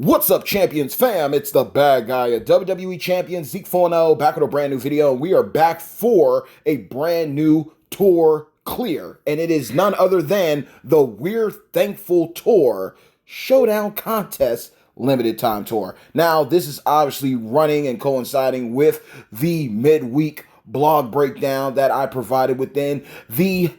What's up, Champions fam? It's the bad guy, a WWE Champion, Zeke 4-0, back with a brand new video, and we are back for a brand new tour clear, and it is none other than the We're Thankful Tour Showdown Contest Limited Time Tour. Now, this is obviously running and coinciding with the midweek blog breakdown that I provided within the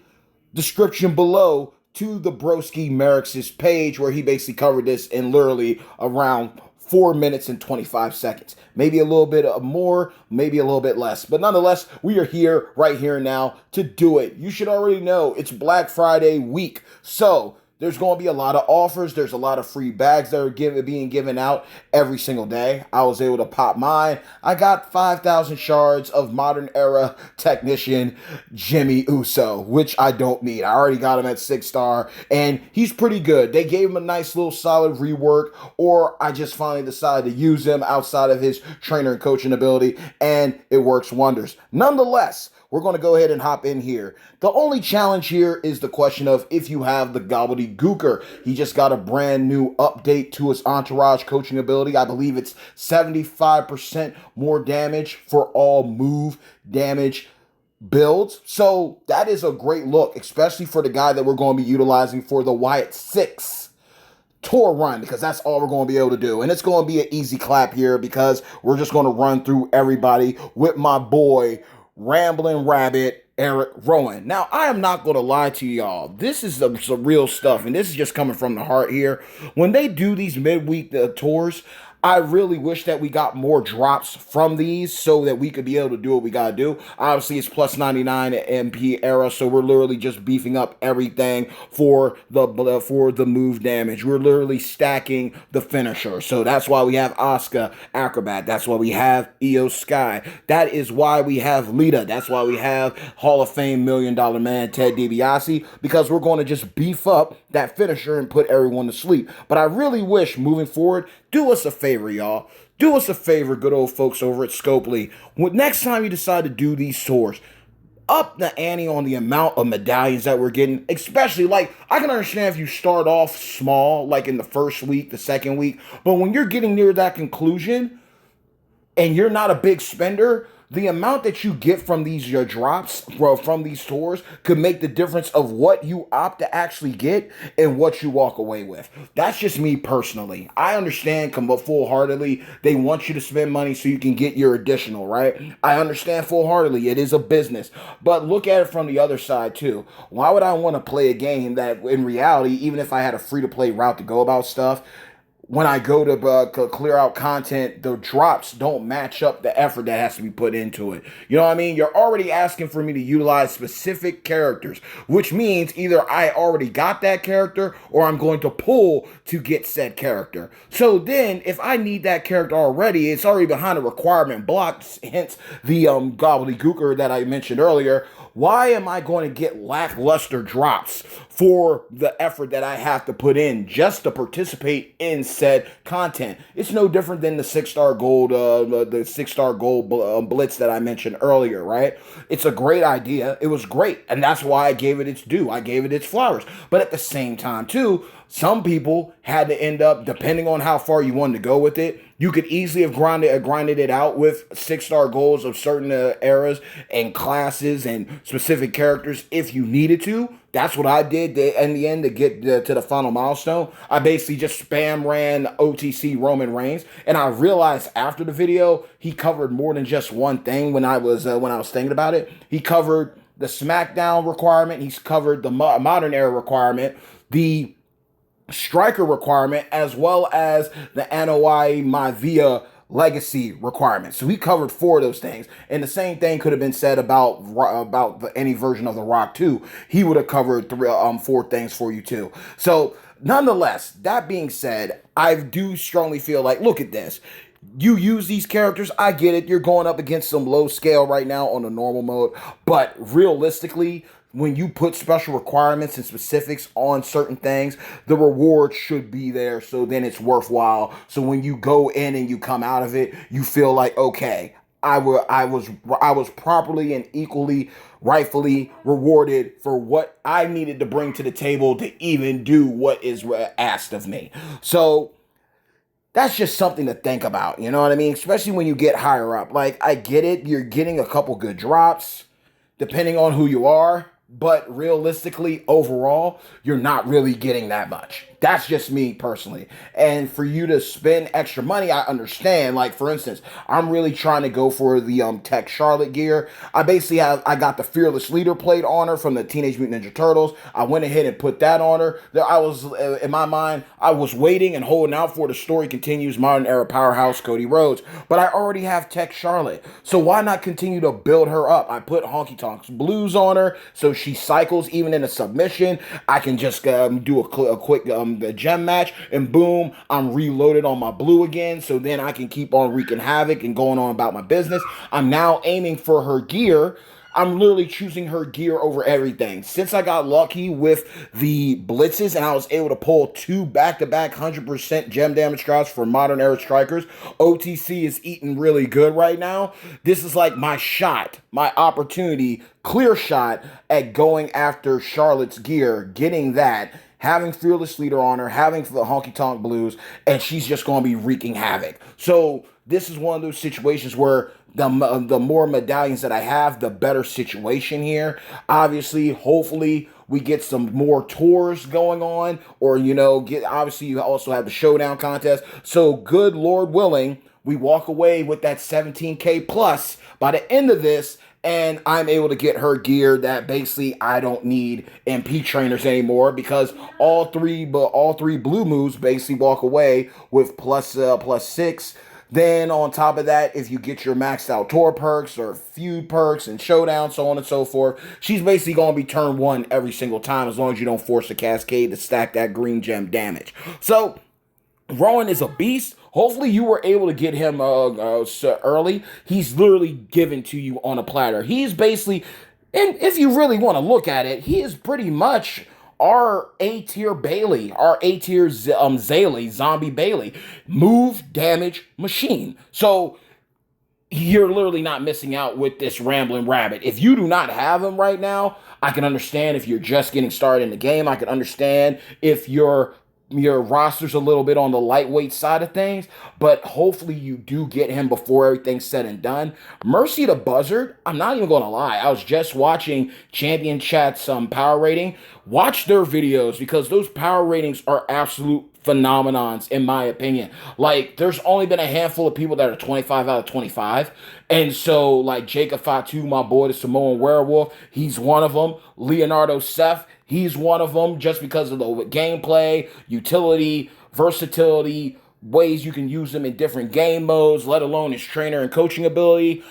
description below to the Broski Merrick's page, where he basically covered this in literally around 4 minutes and 25 seconds. Maybe a little bit more, maybe a little bit less. But nonetheless, we are here, right here now, to do it. You should already know it's Black Friday week. So there's going to be a lot of offers. There's a lot of free bags that are being given out every single day. I was able to pop mine. I got 5,000 shards of modern era technician Jimmy Uso, which I don't need. I already got him at 6-star, and he's pretty good. They gave him a nice little solid rework, or I just finally decided to use him outside of his trainer and coaching ability, and it works wonders. Nonetheless, we're going to go ahead and hop in here. The only challenge here is the question of if you have the Gooker. He just got a brand new update to his entourage coaching ability. I believe it's 75% more damage for all move damage builds. So that is a great look, especially for the guy that we're going to be utilizing for the Wyatt 6 tour run, because that's all we're going to be able to do. And it's going to be an easy clap here because we're just going to run through everybody with my boy Ramblin' Rabbit Eric Rowan. Now, I am not going to lie to y'all. This is some real stuff, and this is just coming from the heart here. When they do these midweek tours, I really wish that we got more drops from these so that we could be able to do what we got to do. Obviously, it's plus 99 MP era, so we're literally just beefing up everything for the move damage. We're literally stacking the finisher. So that's why we have Asuka Acrobat. That's why we have Io Sky. That is why we have Lita. That's why we have Hall of Fame $1 Million Man Ted DiBiase, because we're going to just beef up that finisher and put everyone to sleep. But I really wish moving forward, do us a favor, y'all. Do us a favor, good old folks over at Scopely. Next time you decide to do these tours, up the ante on the amount of medallions that we're getting. Especially, like, I can understand if you start off small, like in the first week, the second week. But when you're getting near that conclusion and you're not a big spender, the amount that you get from these your drops, from these tours, could make the difference of what you opt to actually get and what you walk away with. That's just me personally. I understand full-heartedly they want you to spend money so you can get your additional, right? I understand full-heartedly it is a business. But look at it from the other side too. Why would I want to play a game that in reality, even if I had a free-to-play route to go about stuff, when I go to clear out content, the drops don't match up the effort that has to be put into it. You know what I mean? You're already asking for me to utilize specific characters, which means either I already got that character or I'm going to pull to get said character. So then, if I need that character already, it's already behind a requirement block, hence the gobbledygooker that I mentioned earlier. Why am I going to get lackluster drops for the effort that I have to put in just to participate in said content? It's no different than the 6-star gold, blitz that I mentioned earlier, right? It's a great idea. It was great, and that's why I gave it its due. I gave it its flowers. But at the same time, too, some people had to end up, depending on how far you wanted to go with it, you could easily have grinded it out with 6-star goals of certain eras and classes and specific characters if you needed to. That's what I did in the end to get to the final milestone. I basically just spam ran OTC Roman Reigns, and I realized after the video he covered more than just one thing. When I was thinking about it, he covered the SmackDown requirement, he's covered the modern era requirement, the striker requirement, as well as the Anoa'i Maivia legacy requirement. So he covered 4 of those things. And the same thing could have been said about any version of The Rock too. He would have covered 4 things for you too. So nonetheless, that being said, I do strongly feel like, look at this. You use these characters, I get it. You're going up against some low scale right now on the normal mode. But realistically, when you put special requirements and specifics on certain things, the reward should be there, so then it's worthwhile. So when you go in and you come out of it, you feel like, okay, I was properly and equally, rightfully rewarded for what I needed to bring to the table to even do what is asked of me. So that's just something to think about. You know what I mean? Especially when you get higher up. Like, I get it. You're getting a couple good drops, depending on who you are. But realistically, overall, you're not really getting that much. That's just me personally. And for you to spend extra money, I understand. Like, for instance, I'm really trying to go for the Tech Charlotte gear. I got the Fearless Leader plate on her from the Teenage Mutant Ninja Turtles. I went ahead and put that on her. I was, in my mind, I was waiting and holding out for the story continues modern era powerhouse Cody Rhodes. But I already have Tech Charlotte. So why not continue to build her up? I put Honky Tonks Blues on her. So she cycles even in a submission. I can just do a quick gem match, and boom, I'm reloaded on my blue again. So then I can keep on wreaking havoc and going on about my business. I'm now aiming for her gear. I'm literally choosing her gear over everything. Since I got lucky with the blitzes and I was able to pull 2 back-to-back 100% gem damage drops for modern era strikers, OTC is eating really good right now. This is like my shot, my opportunity, clear shot at going after Charlotte's gear, getting that, having Fearless Leader on her, having the Honky Tonk Blues, and she's just going to be wreaking havoc. So this is one of those situations where the more medallions that I have, the better situation here. Obviously, hopefully, we get some more tours going on, or, obviously, you also have the Showdown contest. So, good Lord willing, we walk away with that 17K plus by the end of this, and I'm able to get her gear that basically I don't need MP trainers anymore, because all three blue moves basically walk away with plus 6. Then on top of that, if you get your maxed out tour perks or feud perks and Showdown, so on and so forth, she's basically going to be turn 1 every single time, as long as you don't force a cascade to stack that green gem damage. So Rowan is a beast. Hopefully you were able to get him early. He's literally given to you on a platter. He's basically, and if you really want to look at it, he is pretty much our A-tier Bailey, our A-tier Zaylee, Zombie Bailey, move, damage, machine. So you're literally not missing out with this Ramblin' Rabbit. If you do not have him right now, I can understand if you're just getting started in the game. I can understand if your roster's a little bit on the lightweight side of things, but hopefully you do get him before everything's said and done. Mercy the Buzzard, I'm not even going to lie. I was just watching Champion Chat's power rating. Watch their videos, because those power ratings are absolute phenomenons, in my opinion. Like, there's only been a handful of people that are 25 out of 25. And so, like, Jacob Fatu, my boy, the Samoan Werewolf, he's one of them. Leonardo Seth, he's one of them, just because of the gameplay, utility, versatility, ways you can use them in different game modes, let alone his trainer and coaching ability.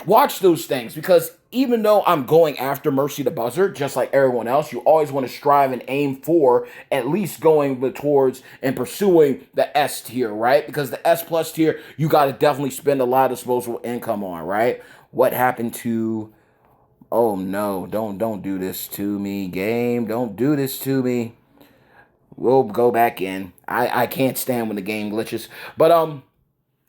Watch those things, because even though I'm going after Mercy the Buzzard, just like everyone else, you always want to strive and aim for at least going towards and pursuing the S tier, right? Because the S plus tier, you got to definitely spend a lot of disposable income on, right? What happened to... Oh no, don't do this to me, game. Don't do this to me. We'll go back in. I can't stand when the game glitches. But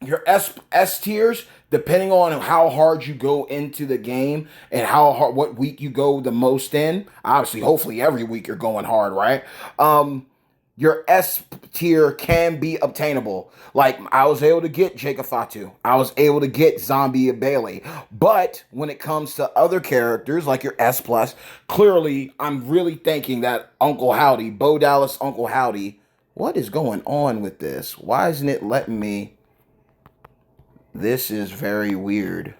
your S tiers, depending on how hard you go into the game and what week you go the most in. Obviously, hopefully every week you're going hard, right? Your S tier can be obtainable. Like, I was able to get Jacob Fatu. I was able to get Zombie Bailey. But when it comes to other characters, like your S+, clearly, I'm really thinking that Uncle Howdy, Bo Dallas Uncle Howdy, what is going on with this? Why isn't it letting me? This is very weird.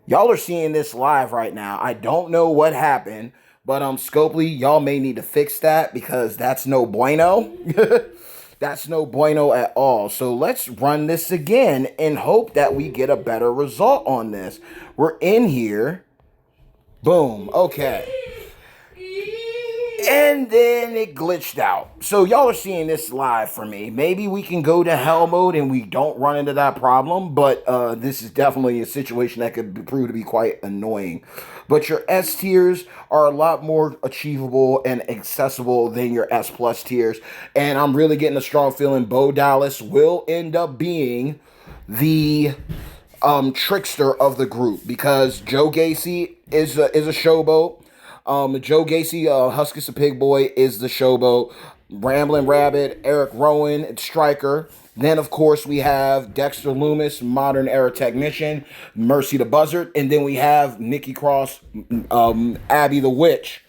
Y'all are seeing this live right now. I don't know what happened. But Scopely, y'all may need to fix that, because that's no bueno. That's no bueno at all. So let's run this again and hope that we get a better result on this. We're in here. Boom. Okay. And then it glitched out. So y'all are seeing this live for me. Maybe we can go to hell mode and we don't run into that problem. But this is definitely a situation that could prove to be quite annoying. But your S tiers are a lot more achievable and accessible than your S plus tiers. And I'm really getting a strong feeling Bo Dallas will end up being the trickster of the group. Because Joe Gacy is a showboat. Joe Gacy, Huskus a Pig Boy, is the showboat. Ramblin' Rabbit, Eric Rowan, Striker. Then, of course, we have Dexter Loomis, modern era technician, Mercy the Buzzard, and then we have Nikki Cross, Abby the Witch,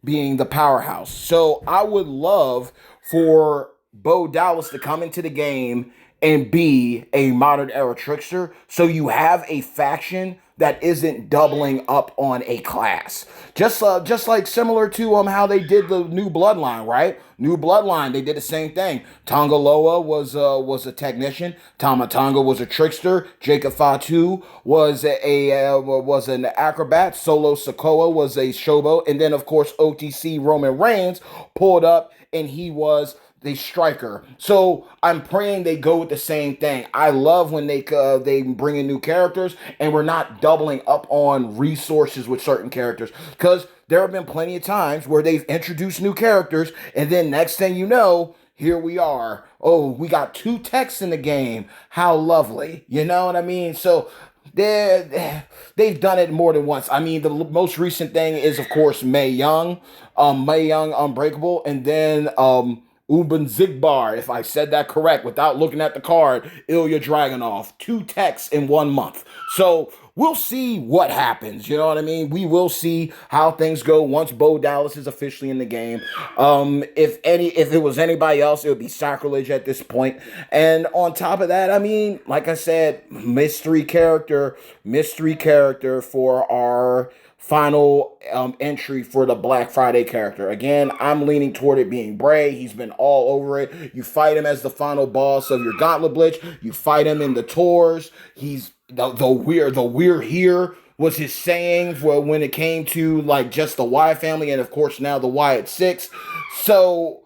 being the powerhouse. So I would love for Bo Dallas to come into the game and be a modern era trickster. So you have a faction that isn't doubling up on a class. Just like similar to how they did the New Bloodline, right? New Bloodline, they did the same thing. Tonga Loa was a technician. Tama Tonga was a trickster. Jacob Fatu was was an acrobat. Solo Sokoa was a showboat, and then of course OTC Roman Reigns pulled up, and he was the striker. So I'm praying they go with the same thing. I love when they bring in new characters and we're not doubling up on resources with certain characters, because there have been plenty of times where they've introduced new characters and then next thing you know, here we are. Oh, we got 2 techs in the game. How lovely. You know what I mean? So they've done it more than once. I mean, the most recent thing is, of course, Mae Young Unbreakable, and then Uben Zigbar, if I said that correct without looking at the card, Ilya Dragunov. 2 techs in 1 month. So we'll see what happens. You know what I mean? We will see how things go once Bo Dallas is officially in the game. If it was anybody else, it would be sacrilege at this point. And on top of that, I mean, like I said, mystery character for our final entry for the Black Friday character. Again, I'm leaning toward it being Bray. He's been all over it. You fight him as the final boss of your Gauntlet Blitz. You fight him in the tours. He's the we're here was his saying for when it came to like just the Wyatt family, and of course now the Wyatt Six. So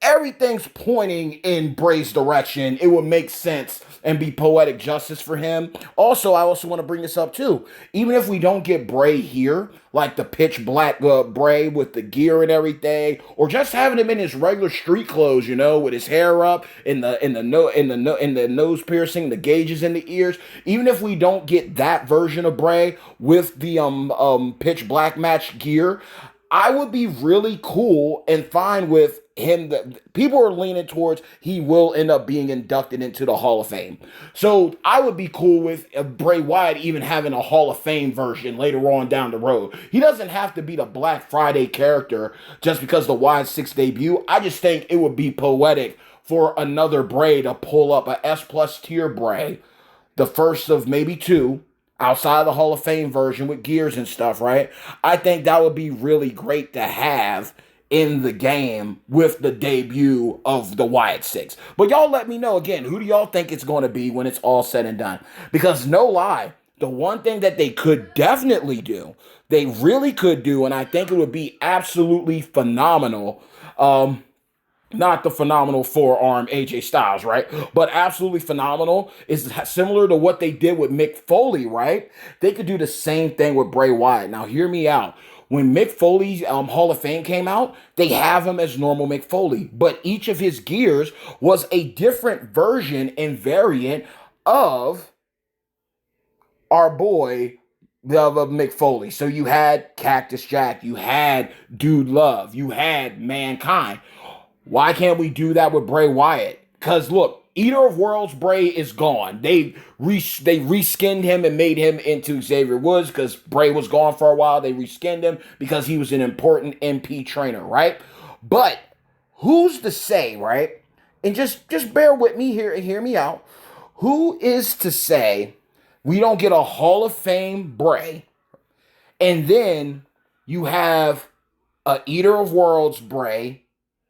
everything's pointing in Bray's direction. It would make sense and be poetic justice for him. Also, I also want to bring this up too. Even if we don't get Bray here, like the pitch black Bray with the gear and everything, or just having him in his regular street clothes, you know, with his hair up, in the nose piercing, the gauges in the ears. Even if we don't get that version of Bray with the pitch black match gear, I would be really cool and fine with him. People are leaning towards he will end up being inducted into the Hall of Fame. So I would be cool with Bray Wyatt even having a Hall of Fame version later on down the road. He doesn't have to be the Black Friday character just because the Wyatt 6 debut. I just think it would be poetic for another Bray to pull up a S+ tier Bray, the first of maybe 2, outside of the Hall of Fame version with gears and stuff, right? I think that would be really great to have in the game with the debut of the Wyatt Six. But y'all let me know again, who do y'all think it's going to be when it's all said and done? Because no lie, the one thing that they could definitely do, they really could do, and I think it would be absolutely phenomenal, not the phenomenal forearm AJ Styles, right? But absolutely phenomenal is similar to what they did with Mick Foley, right? They could do the same thing with Bray Wyatt. Now, hear me out. When Mick Foley's Hall of Fame came out, they have him as normal Mick Foley, but each of his gears was a different version and variant of our boy of Mick Foley. So you had Cactus Jack, you had Dude Love, you had Mankind. Why can't we do that with Bray Wyatt? Because look, Eater of Worlds Bray is gone. They reskinned him and made him into Xavier Woods because Bray was gone for a while. They reskinned him because he was an important MP trainer, right? But who's to say, right? And just bear with me here and hear me out. Who is to say we don't get a Hall of Fame Bray, and then you have a Eater of Worlds Bray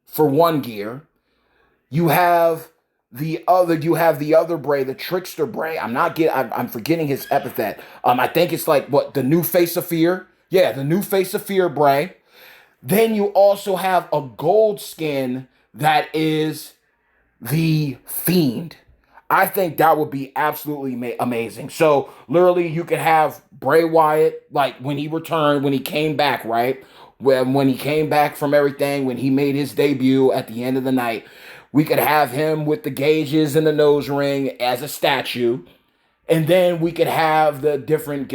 for one gear? You have the other Bray, the Trickster Bray. I'm forgetting his epithet. I think it's like what, the New Face of Fear? Yeah, the New Face of Fear Bray. Then you also have a gold skin that is the Fiend. I think that would be absolutely amazing. So literally you could have Bray Wyatt, like when he returned, when he came back, right? When he came back from everything, when he made his debut at the end of the night, we could have him with the gauges and the nose ring as a statue. And then we could have the different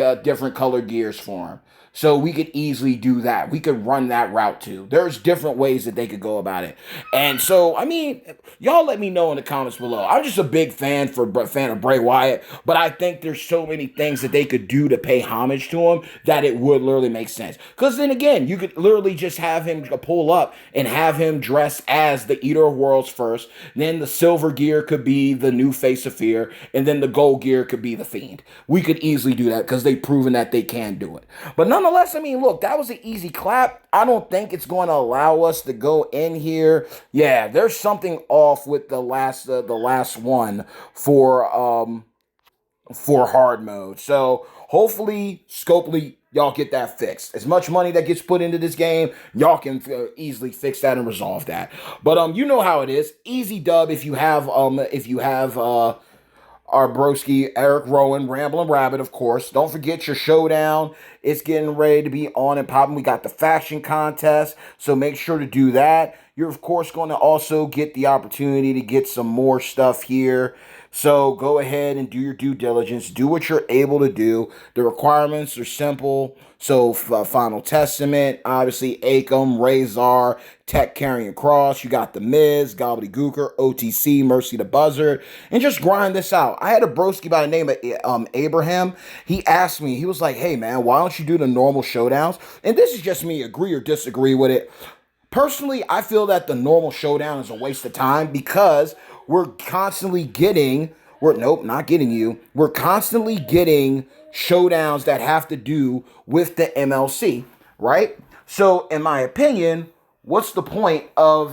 color gears for him. So we could easily do that. We could run that route too. There's different ways that they could go about it. And so, I mean, y'all let me know in the comments below. I'm just a big fan of Bray Wyatt, but I think there's so many things that they could do to pay homage to him that it would literally make sense. Because then again, you could literally just have him pull up and have him dress as the Eater of Worlds first. Then the silver gear could be the new Face of Fear, and then the gold gear could be the Fiend. We could easily do that because they've proven that they can do it. But nonetheless, I mean, look, that was an easy clap. I don't think it's going to allow us to go in here. Yeah, there's something off with the last one for hard mode. So hopefully, Scopely, y'all get that fixed. As much money that gets put into this game, y'all can easily fix that and resolve that. But you know how it is. Easy dub if you have our broski, Eric Rowan, Ramblin' Rabbit, of course. Don't forget your showdown. It's getting ready to be on and popping. We got the faction contest, so make sure to do that. You're, of course, going to also get the opportunity to get some more stuff here. So go ahead and do your due diligence. Do what you're able to do. The requirements are simple. So Final Testament, obviously Akam, Razor, Tech Carrying Cross. You got The Miz, Gooker, OTC, Mercy the Buzzard. And just grind this out. I had a broski by the name of Abraham. He asked me, he was like, hey man, why don't you do the normal showdowns? And this is just me, agree or disagree with it. Personally, I feel that the normal showdown is a waste of time because we're constantly getting, we're constantly getting showdowns that have to do with the MLC, right? So in my opinion, what's the point of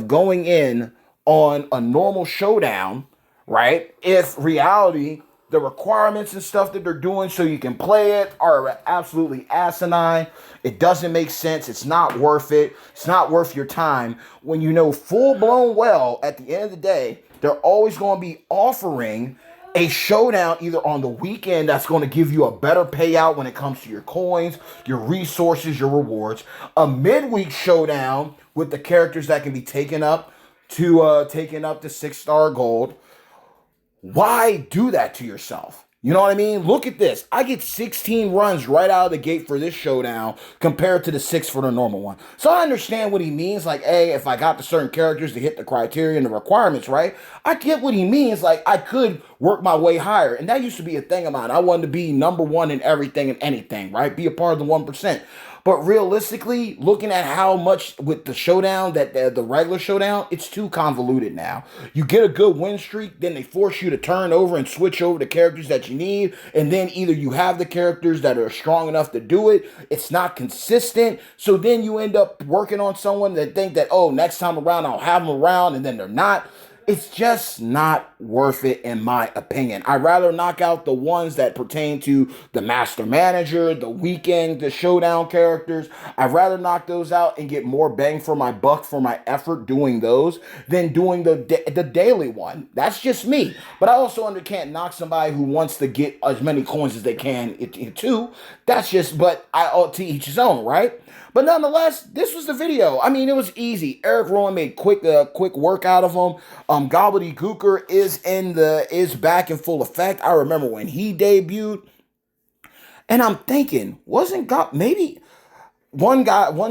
going in on a normal showdown, right? If reality, the requirements and stuff that they're doing so you can play it are absolutely asinine. It doesn't make sense. It's not worth it. It's not worth your time. When you know full blown well, at the end of the day, they're always going to be offering a showdown either on the weekend that's going to give you a better payout when it comes to your coins, your resources, your rewards. A midweek showdown with the characters that can be taken up to 6-star gold. Why do that to yourself? You know what I mean? Look at this. I get 16 runs right out of the gate for this showdown compared to the 6 for the normal one. So I understand what he means. Like, hey, if I got the certain characters to hit the criteria and the requirements, right? I get what he means. Like, I could work my way higher. And that used to be a thing of mine. I wanted to be number one in everything and anything, right? Be a part of the 1%. But realistically, looking at how much with the showdown, that the regular showdown, it's too convoluted now. You get a good win streak, then they force you to turn over and switch over the characters that you need. And then either you have the characters that are strong enough to do it. It's not consistent. So then you end up working on someone that think that, oh, next time around, I'll have them around. And then they're not. It's just not worth it, in my opinion. I'd rather knock out the ones that pertain to the Master Manager, the Weekend, the Showdown characters. I'd rather knock those out and get more bang for my buck for my effort doing those than doing the daily one. That's just me. But I also can't knock somebody who wants to get as many coins as they can too. That's just, but I ought to each his own, right? But nonetheless, this was the video. I mean, it was easy. Eric Rowan made quick work out of him. Gooker is back in full effect. I remember when he debuted, and I'm thinking, maybe one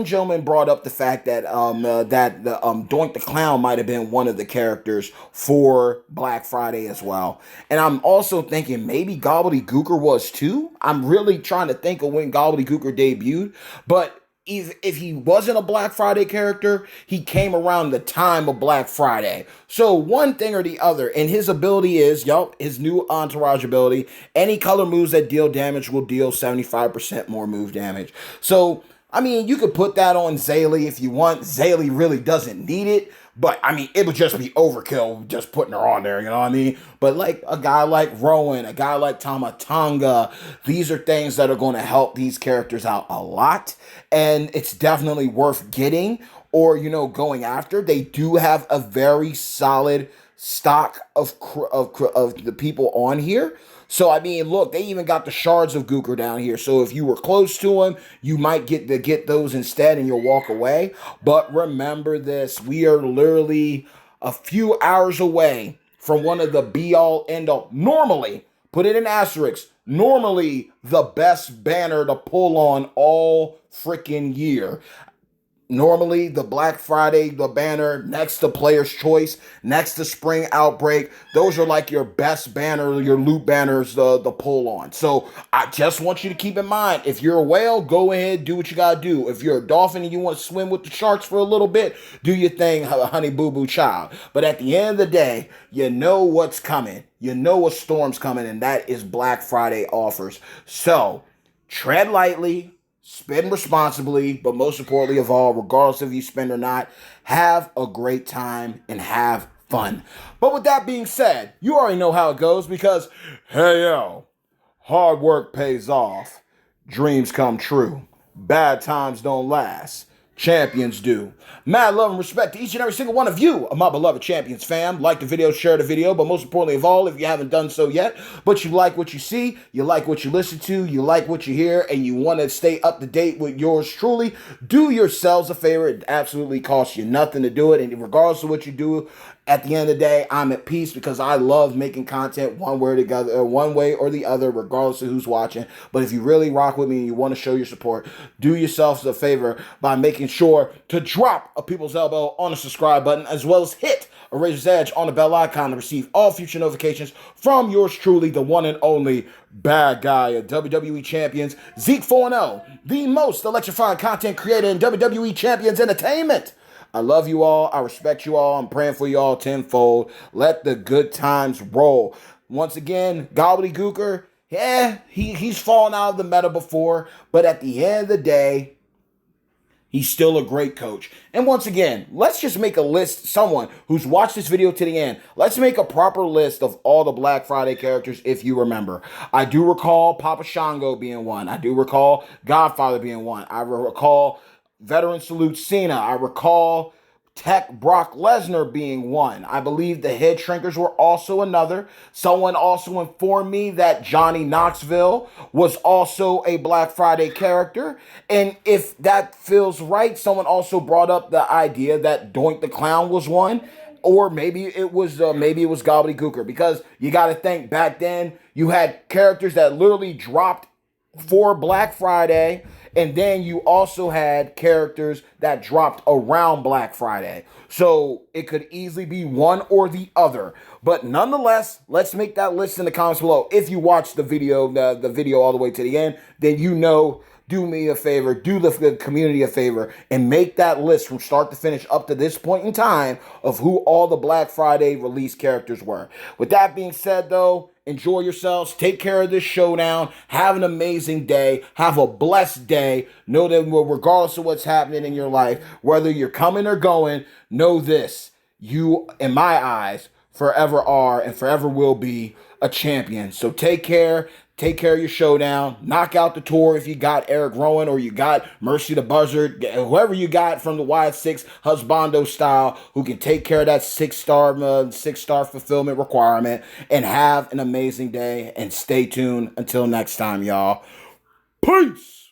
gentleman brought up the fact that Doink the Clown might have been one of the characters for Black Friday as well. And I'm also thinking maybe Gooker was too. I'm really trying to think of when Gooker debuted, but if he wasn't a Black Friday character, he came around the time of Black Friday. So one thing or the other, and his ability is, his new entourage ability, any color moves that deal damage will deal 75% more move damage. So, I mean, you could put that on Zaylee if you want. Zaylee really doesn't need it. But, I mean, it would just be overkill just putting her on there, you know what I mean? But, like, a guy like Rowan, a guy like Tamatanga, these are things that are going to help these characters out a lot. And it's definitely worth getting or, going after. They do have a very solid stock of the people on here. So, I mean, look, they even got the shards of Gooker down here. So if you were close to him, you might get those instead and you'll walk away. But remember this, we are literally a few hours away from one of the be-all, end-all. Normally, put it in asterisks, normally the best banner to pull on all freaking year. Normally, the Black Friday, the banner next to Player's Choice, next to Spring Outbreak, those are like your best banner, your loot banners, the pull on. So I just want you to keep in mind, if you're a whale, go ahead, do what you gotta do. If you're a dolphin and you want to swim with the sharks for a little bit, do your thing, honey boo boo child. But at the end of the day, you know what's coming. You know a storm's coming, and that is Black Friday offers. So tread lightly. Spend responsibly, but most importantly of all, regardless if you spend or not, have a great time and have fun. But with that being said, you already know how it goes because, hey yo, hard work pays off. Dreams come true. Bad times don't last. Champions do. Mad love and respect to each and every single one of you, my beloved Champions fam. Like the video, share the video, but most importantly of all, if you haven't done so yet, but you like what you see, you like what you listen to, you like what you hear, and you want to stay up to date with yours truly, do yourselves a favor. It absolutely costs you nothing to do it, and regardless of what you do, at the end of the day, I'm at peace because I love making content one way or the other, regardless of who's watching. But if you really rock with me and you want to show your support, do yourselves a favor by making sure to drop a people's elbow on the subscribe button, as well as hit a razor's edge on the bell icon to receive all future notifications from yours truly, the one and only bad guy of WWE Champions, Zeke 4-0, the most electrifying content creator in WWE Champions Entertainment. I love you all. I respect you all. I'm praying for you all tenfold. Let the good times roll. Once again, Gooker, yeah, he's fallen out of the meta before, but at the end of the day, he's still a great coach. And once again, let's just make a list, someone who's watched this video to the end, let's make a proper list of all the Black Friday characters if you remember. I do recall Papa Shango being one. I do recall Godfather being one. I recall Veteran Salute Cena. I recall Tech Brock Lesnar being one. I believe the Head Shrinkers were also another. Someone also informed me that Johnny Knoxville was also a Black Friday character. And if that feels right, someone also brought up the idea that Doink the Clown was one. Or maybe it was Gobbledygooker, because you got to think back then you had characters that literally dropped for Black Friday, and then you also had characters that dropped around Black Friday. So it could easily be one or the other. But nonetheless, let's make that list in the comments below. If you watched the video, the video all the way to the end, then you know, do me a favor, do the community a favor, and make that list from start to finish up to this point in time of who all the Black Friday release characters were. With that being said, though, enjoy yourselves. Take care of this showdown. Have an amazing day. Have a blessed day. Know that regardless of what's happening in your life, whether you're coming or going, know this. You, in my eyes, forever are and forever will be a champion. So take care. Take care of your showdown. Knock out the tour if you got Eric Rowan or you got Mercy the Buzzard. Whoever you got from the Wyatt 6 husbando style who can take care of that six-star fulfillment requirement. And have an amazing day. And stay tuned until next time, y'all. Peace!